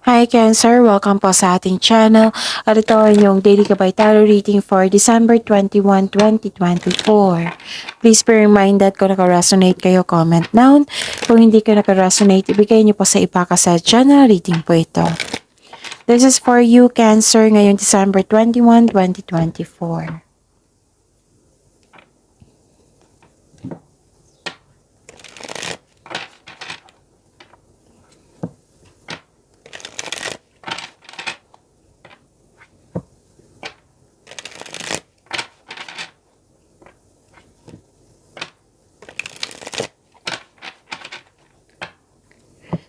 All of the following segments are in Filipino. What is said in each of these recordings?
Hi Cancer! Welcome po sa ating channel. At ito ay yung Daily Gabay Tarot Reading for December 21, 2024. Please be reminded kung naka-resonate kayo, comment down. Kung hindi ka naka-resonate, ibigay niyo po sa ipa sa channel reading po ito. This is for you Cancer ngayong December 21, 2024.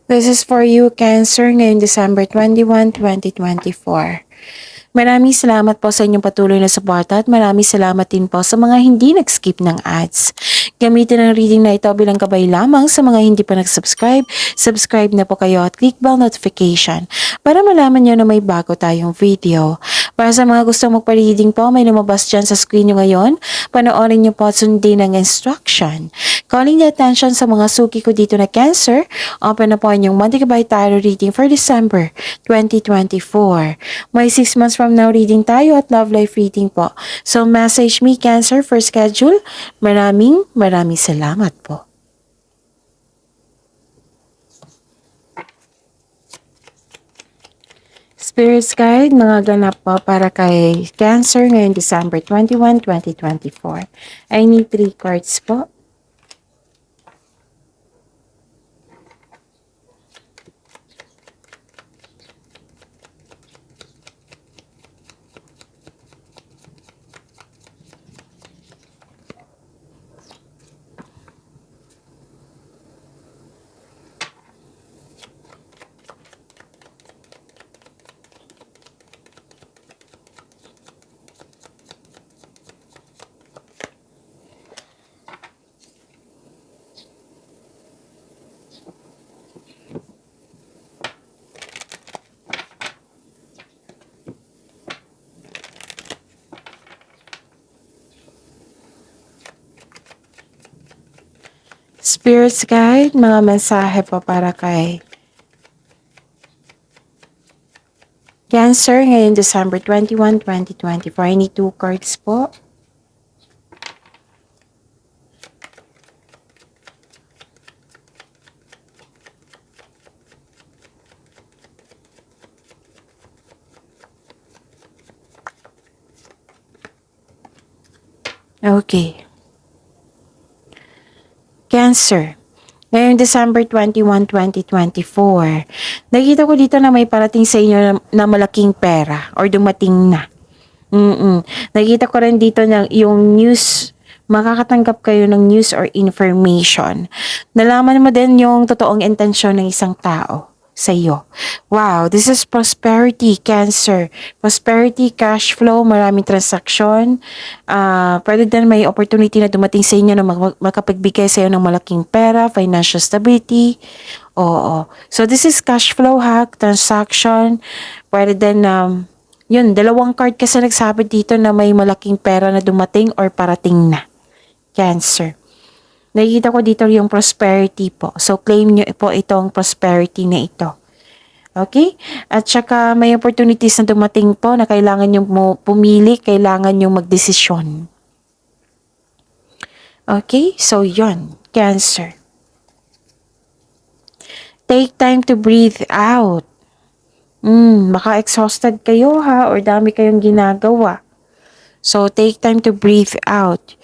This is for you, Cancer, ngayong December 21, 2024. Maraming salamat po sa inyong patuloy na suporta at maraming salamat din po sa mga hindi nag-skip ng ads. Gamitin ang reading na ito bilang gabay lamang sa mga hindi pa nag-subscribe. Subscribe na po kayo at click bell notification para malaman nyo na may bago tayong video. Para sa mga gustong magpa-reading po, may lumabas dyan sa screen nyo ngayon. Panoorin nyo po at sundin ang instruction. Calling the attention sa mga suki ko dito na Cancer, open na po ang inyong Monthly Gabay Tarot Reading for December 2024. May 6 months from now reading tayo at love life reading po. So message me Cancer for schedule. Maraming salamat po. Spirits Guide, mga ganap po para kay Cancer ngayong December 21, 2024. I need 3 cards po. Spirits Guide, mga mensahe po para kay Cancer ngayon December 21, 2024. I need 2 cards po. Okay. Cancer. Ngayong December 21, 2024, nakita ko dito na may parating sa inyo na malaking pera or dumating na. Nakita ko rin dito na yung news, makakatanggap kayo ng news or information. Nalaman mo din yung totoong intensyon ng isang tao sa iyo. Wow, this is prosperity, Cancer. Prosperity, cash flow, maraming transaction. Pwede din may opportunity na dumating sa inyo na makapagbigay sa iyo ng malaking pera, financial stability. Oo. So this is cash flow hack, transaction. Pwede din yun, 2 card kasi nagsabi dito na may malaking pera na dumating or parating na. Cancer. Nakikita ko dito yung prosperity po. So, claim nyo po itong prosperity na ito. Okay? At saka may opportunities na dumating po na kailangan nyo pumili, kailangan nyo magdesisyon. Okay? So, yun. Cancer. Take time to breathe out. Baka exhausted kayo ha, or dami kayong ginagawa. So, take time to breathe out.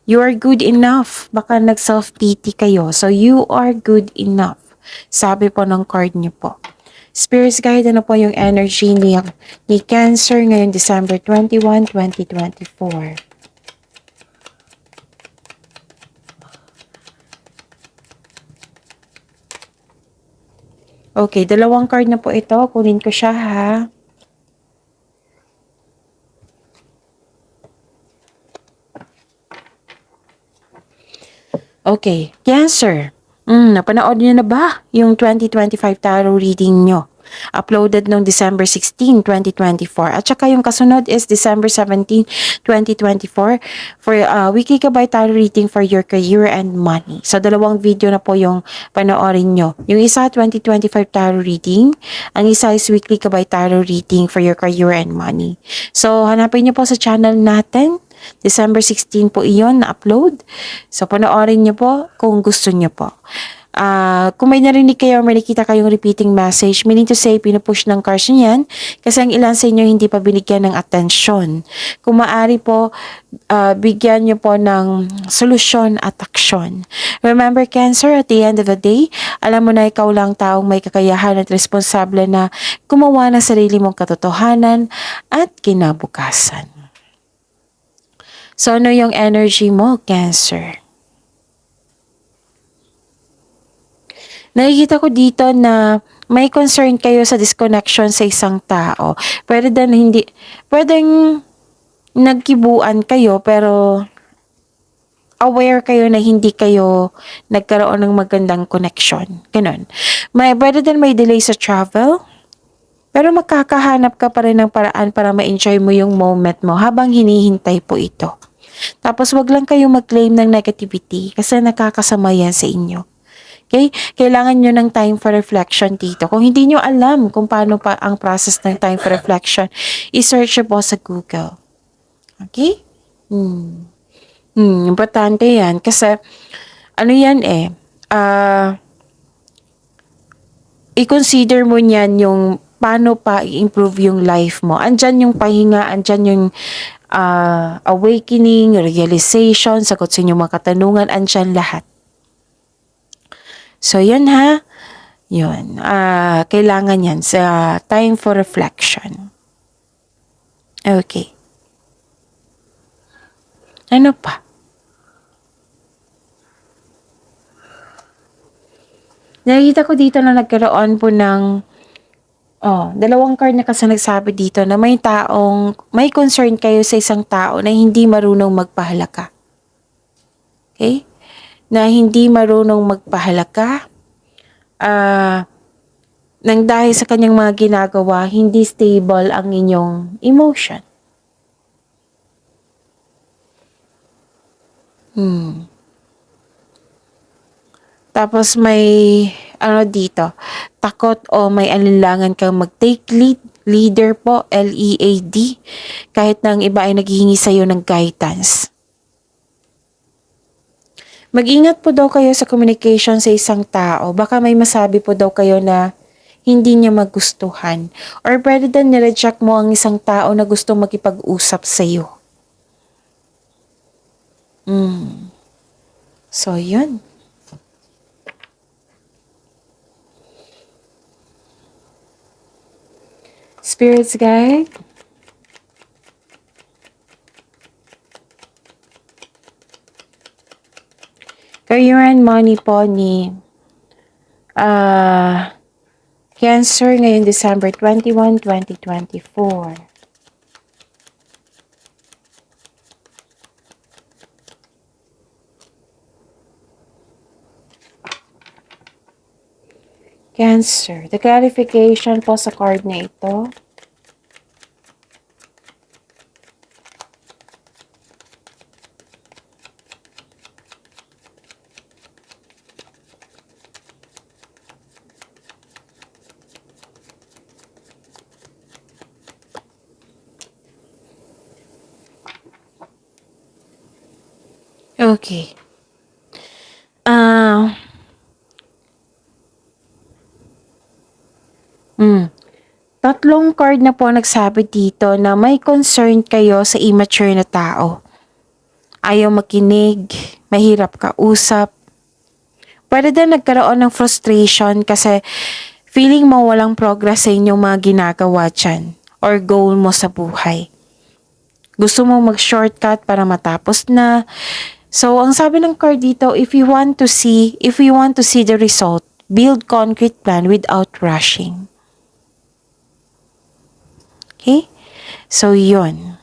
You are good enough. Baka nag-self-pity kayo. So, you are good enough. Sabi po ng card niyo po. Spirits Guide, ano po yung energy ni Cancer ngayong December 21, 2024? Okay, 2 card na po ito. Kunin ko siya ha. Okay, Cancer. Napanood niyo na ba yung 2025 tarot reading nyo? Uploaded noong December 16, 2024. At saka yung kasunod is December 17, 2024 for weekly kabay tarot reading for your career and money. So, dalawang video na po yung panoorin nyo. Yung isa, 2025 tarot reading. Ang isa is weekly kabay tarot reading for your career and money. So, hanapin nyo po sa channel natin. December 16 po iyon na-upload. So, panoorin nyo po kung gusto nyo po. Kung may narinig kayo or may nakita kayong repeating message, meaning to say, pinupush ng cards nyo yan kasi ang ilan sa inyo hindi pa binigyan ng atensyon. Kung maaari po, bigyan nyo po ng solusyon at aksyon. Remember, Cancer, at the end of the day, alam mo na ikaw lang taong may kakayahan at responsable na gumawa ng sarili mong katotohanan at kinabukasan. So, ano yung energy mo, Cancer? Nakikita ko dito na may concern kayo sa disconnection sa isang tao. Pwedeng nagkibuan kayo pero aware kayo na hindi kayo nagkaroon ng magandang connection. Ganun. Pwede din may delay sa travel. Pero makakahanap ka pa rin ng paraan para ma-enjoy mo yung moment mo habang hinihintay po ito. Tapos wag lang kayo mag-claim ng negativity kasi nakakasama yan sa inyo. Okay? Kailangan nyo ng time for reflection dito. Kung hindi nyo alam kung paano pa ang process ng time for reflection, i-search po sa Google. Okay? Importante yan. Kasi, ano yan i-consider mo niyan yung paano pa i-improve yung life mo. Andyan yung pahinga, andyan yung awakening, realization, sagot sa inyong mga katanungan, andyan lahat. So, yun ha. Yun. Kailangan yan sa time for reflection. Okay. Ano pa? Nakikita ko dito na nagkaroon po ng dalawang card na kasi nagsabi dito na may concern kayo sa isang tao na hindi marunong magpahalaga. Okay? Na hindi marunong magpahalaga, nang dahil sa kanyang mga ginagawa, hindi stable ang inyong emotion. Tapos may, dito, takot o may alinlangan kang mag-take leader po, L-E-A-D, kahit na ang iba ay naghihingi sa'yo ng guidance. Mag-ingat po daw kayo sa communication sa isang tao. Baka may masabi po daw kayo na hindi niya magustuhan. Or pwede din nireject mo ang isang tao na gustong makipag-usap sa iyo. So, yun. Spirits guide. Career and money po ni Cancer ngayong December 21, 2024. Cancer. The clarification po sa card na ito. Okay. Tatlong card na po nagsabi dito na may concern kayo sa immature na tao. Ayaw makinig, mahirap kausap. Pwede din nagkaroon ng frustration kasi feeling mo walang progress sa inyong mga ginagawa dyan or goal mo sa buhay. Gusto mo mag-shortcut para matapos na. So, ang sabi ng card dito, if you want to see the result, build concrete plan without rushing. Okay? So, yun.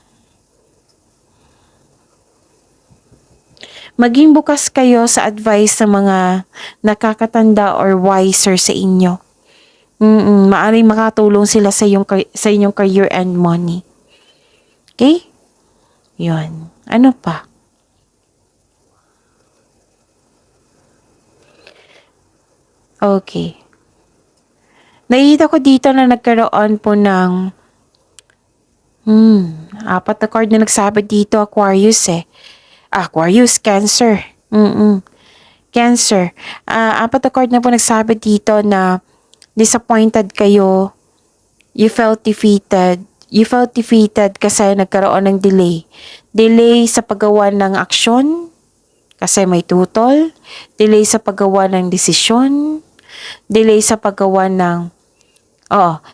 Maging bukas kayo sa advice ng mga nakakatanda or wiser sa inyo. Maaring makatulong sila sa inyong career and money. Okay? Yun. Ano pa? Okay. Nakikita ko dito na nagkaroon po ng apat na card na nagsabi dito, Aquarius eh. Aquarius, Cancer. Cancer. Apat na card na po nagsabi dito na disappointed kayo. You felt defeated. You felt defeated kasi nagkaroon ng delay. Delay sa paggawa ng aksyon kasi may tutol. Delay sa paggawa ng desisyon. Delay sa paggawa ng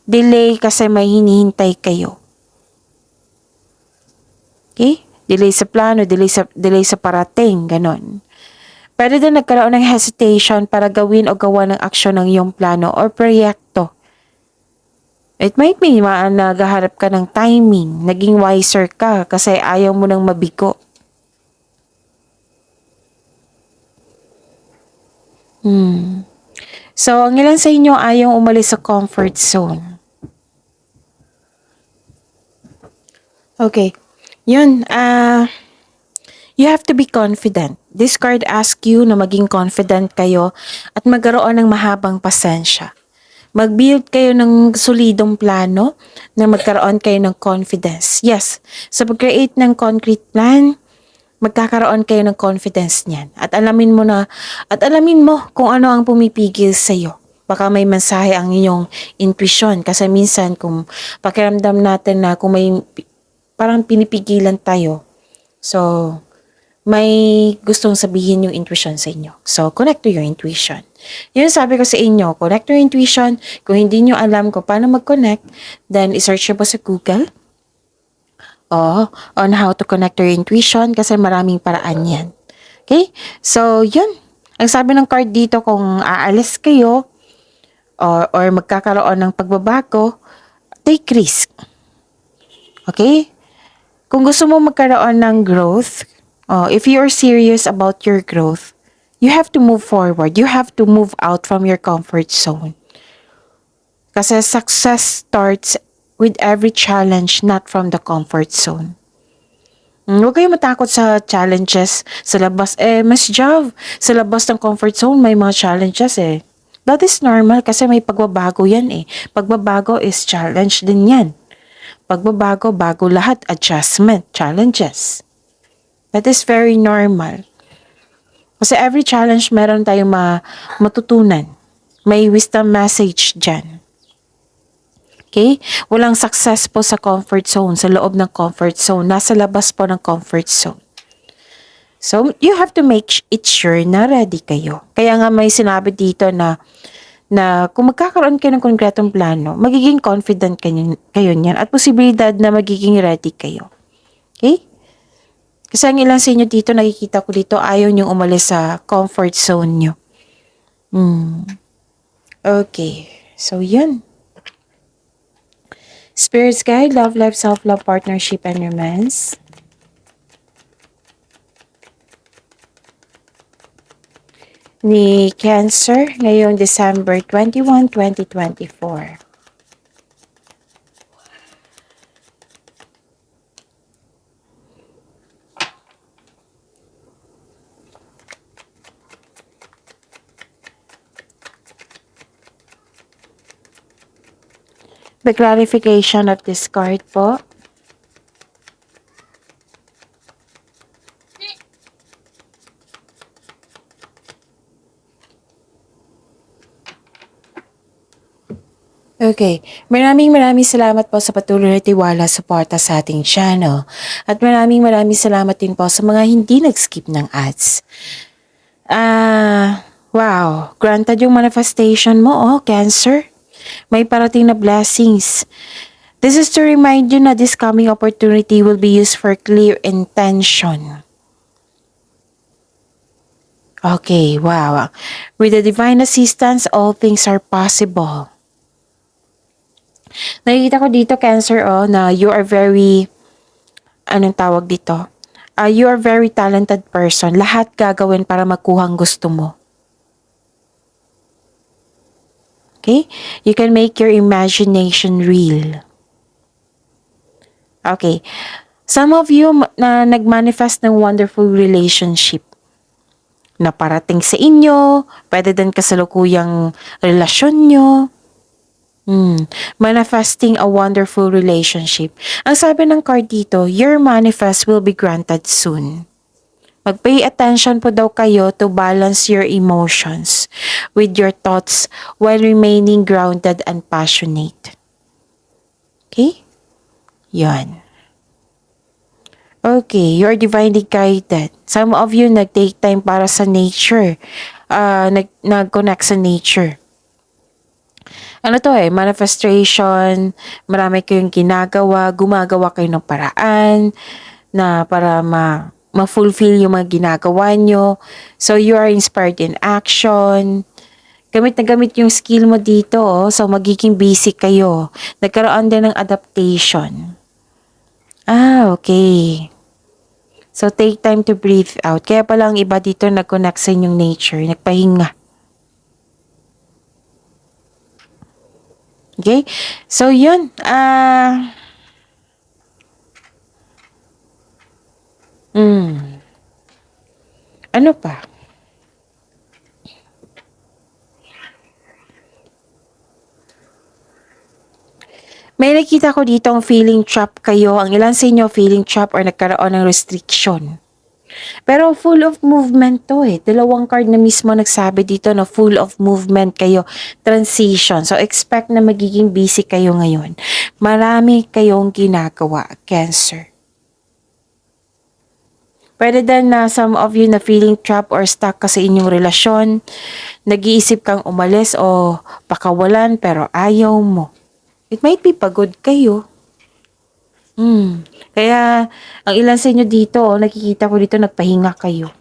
delay kasi may hinihintay kayo. Okay? Delay sa plano, delay sa parating, ganon. Pwede din nagkaroon ng hesitation para gawin o gawa ng aksyon ng iyong plano or proyekto. It might be naghaharap ka ng timing, naging wiser ka kasi ayaw mo nang mabigo. So, ang ilan sa inyo ayaw umalis sa comfort zone? Okay. Yun, you have to be confident. This card asks you na maging confident kayo at magkaroon ng mahabang pasensya. Mag-build kayo ng solidong plano na magkaroon kayo ng confidence. Yes, sa pag-create ng concrete plan, magkakaroon kayo ng confidence niyan. At alamin mo kung ano ang pumipigil sa iyo. Baka may mensahe ang iyong intuition kasi minsan kung pakiramdam natin na kung may parang pinipigilan tayo. So, may gustong sabihin yung intuition sa inyo. So, connect to your intuition. Yun sabi ko sa inyo, connect to your intuition. Kung hindi nyo alam kung paano mag-connect, then isearch nyo po sa Google. On how to connect to your intuition kasi maraming paraan yan. Okay? So, yun. Ang sabi ng card dito, kung aalis kayo or magkakaroon ng pagbabago, take risk. Okay? Kung gusto mo magkaroon ng growth, if you're serious about your growth, you have to move forward. You have to move out from your comfort zone. Kasi success starts with every challenge, not from the comfort zone. Huwag kayo matakot sa challenges sa labas. Mas Jav, sa labas ng comfort zone, may mga challenges eh. That is normal kasi may pagbabago yan eh. Pagbabago is challenge din yan. Pagbabago, bago lahat, adjustment, challenges. That is very normal. Kasi every challenge meron tayong matutunan. May wisdom message dyan. Okay? Walang success po sa comfort zone, sa loob ng comfort zone. Nasa labas po ng comfort zone. So, you have to make it sure na ready kayo. Kaya nga may sinabi dito na kung magkakaroon kayo ng konkretong plano, magiging confident kayo niyan at posibilidad na magiging ready kayo. Okay? Kasi ang ilan sa inyo dito, nakikita ko dito, ayaw niyong umalis sa comfort zone niyo. Okay. So, yun. Spirits Guide, Love Life, Self-Love, Partnership, and Romance. Ni Cancer ngayong December 21, 2024. The clarification of this card po. Okay. Maraming salamat po sa patuloy na tiwala, suporta sa ating channel. At maraming salamat din po sa mga hindi nag-skip ng ads. Wow. Granted yung manifestation mo, Cancer. May parating na blessings. This is to remind you na this coming opportunity will be used for clear intention. Okay, wow. With the divine assistance, all things are possible. Nakikita ko dito, Cancer, na you are very, anong tawag dito? You are very talented person. Lahat gagawin para makuha ang gusto mo. Okay? You can make your imagination real. Okay. Some of you na nagmanifest ng wonderful relationship na parating sa inyo, pwede din kasalukuyang relasyon nyo. Manifesting a wonderful relationship. Ang sabi ng card dito, your manifest will be granted soon. Mag-pay attention po daw kayo to balance your emotions with your thoughts while remaining grounded and passionate. Okay? Yan. Okay, you're divinely guided. Some of you nag-take time para sa nature. Nag-connect sa nature. Ano to manifestation, marami kayong gumagawa kayo ng paraan na para ma-fulfill yung mga ginagawa nyo. So, you are inspired in action. Gamit na gamit yung skill mo dito, so magiging busy kayo. Nagkaroon din ng adaptation. Okay. So, take time to breathe out. Kaya pala ang iba dito nag-connect sa inyong nature, nagpahinga. Okay? So, yun. Ano pa? May nakita ko dito ang feeling trap kayo. Ang ilan sa inyo feeling trap or nagkaroon ng restriction. Pero full of movement to Dalawang card na mismo nagsabi dito na full of movement kayo. Transition. So, expect na magiging busy kayo ngayon. Marami kayong ginagawa, Cancer. Pwede din na some of you na feeling trapped or stuck ka sa inyong relasyon. Nag-iisip kang umalis o pakawalan pero ayaw mo. It might be pagod kayo. Kaya, ang ilan sa inyo dito, nakikita ko dito, nagpahinga kayo.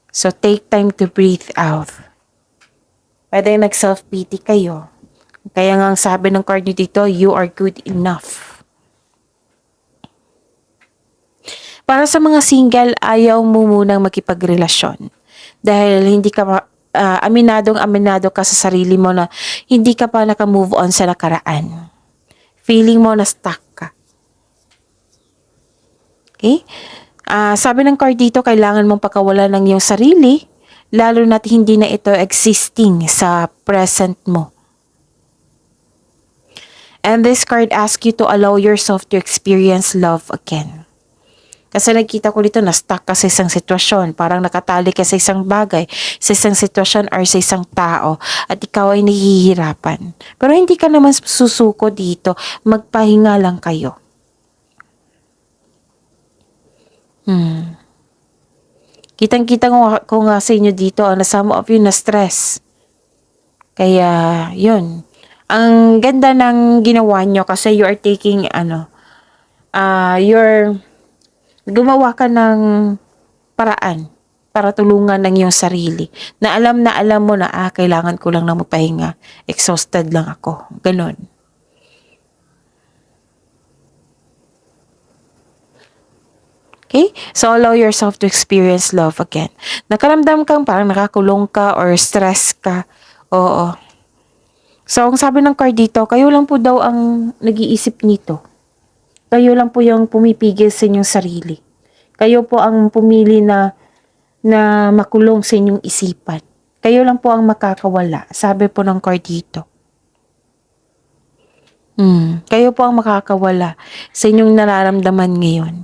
So, take time to breathe out. Pwede nag-self-pity kayo. Kaya nga ang sabi ng card nyo dito, you are good enough. Para sa mga single, ayaw mo munang makipagrelasyon. Dahil hindi ka aminado ka sa sarili mo na hindi ka pa naka-move on sa nakaraan. Feeling mo na stuck ka. Okay? Sabi ng card dito, kailangan mong pakawalan ng iyong sarili, lalo na't hindi na ito existing sa present mo. And this card asks you to allow yourself to experience love again. Kasi nakita ko dito na stuck ka sa isang sitwasyon, parang nakatali ka sa isang bagay, sa isang sitwasyon or sa isang tao at ikaw ay nahihirapan. Pero hindi ka naman susuko dito, magpahinga lang kayo. Kitang-kita ko nga sa inyo dito na some of you na stress. Kaya, yun. Ang ganda ng ginawa nyo kasi you are taking, gumawa ka ng paraan para tulungan ng iyong sarili. Na alam mo na, kailangan ko lang na magpahinga. Exhausted lang ako. Ganon. Okay? So, allow yourself to experience love again. Nakaramdam kang parang nakakulong ka or stress ka. Oo. So, ang sabi ng card dito, kayo lang po daw ang nag-iisip nito. Kayo lang po yung pumipigil sa inyong sarili. Kayo po ang pumili na makulong sa inyong isipan. Kayo lang po ang makakawala. Sabi po ng card dito. Kayo po ang makakawala sa inyong nararamdaman ngayon.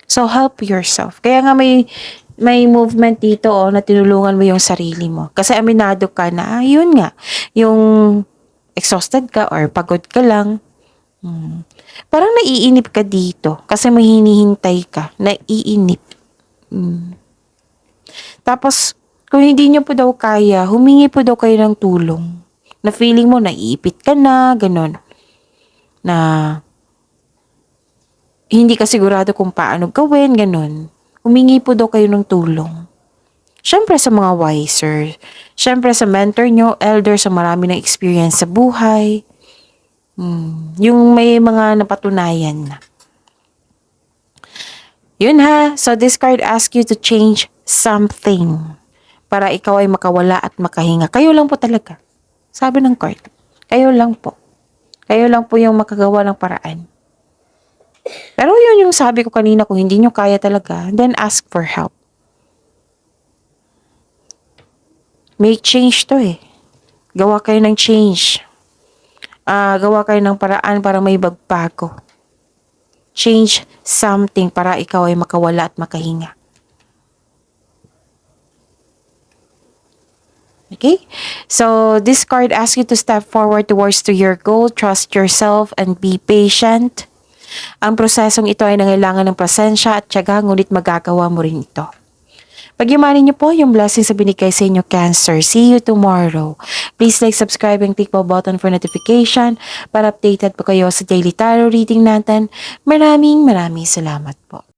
So, help yourself. Kaya nga may movement dito na tinulungan mo yung sarili mo. Kasi aminado ka na, yun nga, yung exhausted ka or pagod ka lang. Parang naiinip ka dito kasi may hinihintay ka. Naiinip. Tapos, kung hindi nyo po daw kaya, humingi po daw kayo ng tulong. Na feeling mo, naiipit ka na, ganon. Na hindi ka sigurado kung paano gawin, ganon. Humingi po daw kayo ng tulong. Siyempre sa mga wiser. Siyempre sa mentor nyo, elder sa marami ng experience sa buhay. Yung may mga napatunayan na. Yun ha. So this card asks you to change something para ikaw ay makawala at makahinga. Kayo lang po talaga. Sabi ng card. Kayo lang po. Kayo lang po yung makagawa ng paraan. Pero yun yung sabi ko kanina, kung hindi nyo kaya talaga, then ask for help. Make change to eh. Gawa kayo ng change. Gawa kayo ng paraan para may bagbago. Change something para ikaw ay makawala at makahinga. Okay? So, this card asks you to step forward towards to your goal, trust yourself, and be patient. Ang prosesong ito ay nangailangan ng pasensya at tiyaga, ngunit magagawa mo rin ito. Pagyamanin niyo po yung blessings sa binigay sa inyo, Cancer. See you tomorrow. Please like, subscribe, and click po button for notification para updated po kayo sa daily tarot reading natin. Maraming salamat po.